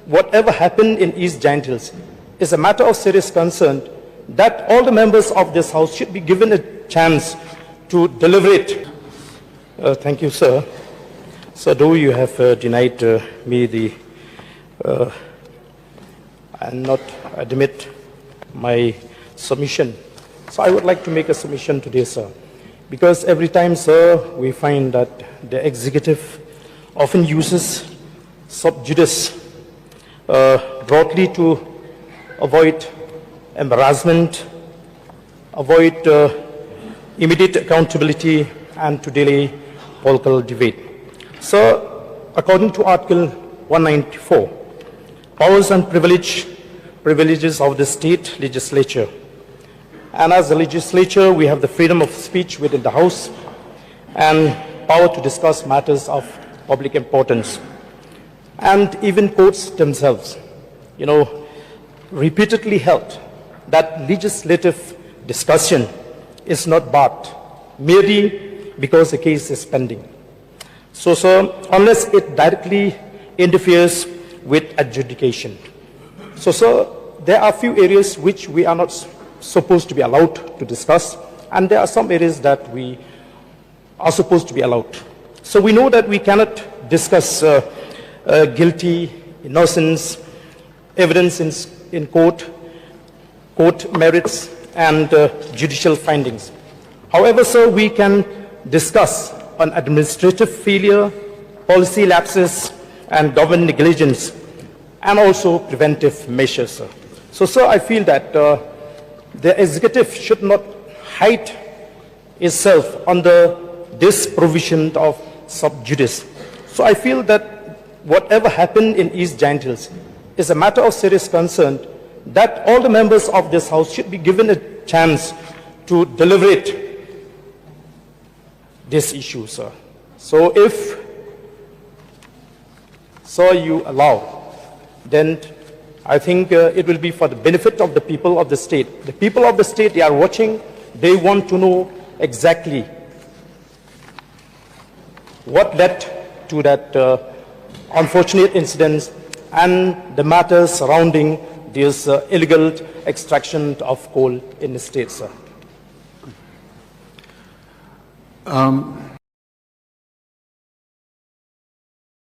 whatever happened in East Gentils is a matter of serious concern that all the members of this House should be given a chance to deliberate. Thank you, sir. So, though you have denied me the and not admit my submission, so I would like to make a submission today, sir. Because every time, sir, we find that the executive often uses subjudice broadly to avoid embarrassment, avoid immediate accountability, and to delay political debate. So, according to Article 194, powers and privileges of the state legislature. And as a legislature, we have the freedom of speech within the House and power to discuss matters of public importance. And even courts themselves, repeatedly held that legislative discussion is not barred merely because a case is pending. So, sir, unless it directly interferes with adjudication. So, sir, there are few areas which we are not supposed to be allowed to discuss, and there are some areas that we are supposed to be allowed. So we know that we cannot discuss guilty, innocence, evidence in court merits, and judicial findings. However, sir, we can discuss on administrative failure, policy lapses, and government negligence, and also preventive measures, sir. So, sir, I feel that the executive should not hide itself under this provision of subjudice. So I feel that whatever happened in East Gentils is a matter of serious concern that all the members of this House should be given a chance to deliberate this issue, sir. So if, sir, you allow, then I think it will be for the benefit of the people of the state. The people of the state, they are watching. They want to know exactly what led to that unfortunate incidents and the matters surrounding this illegal extraction of coal in the state, sir.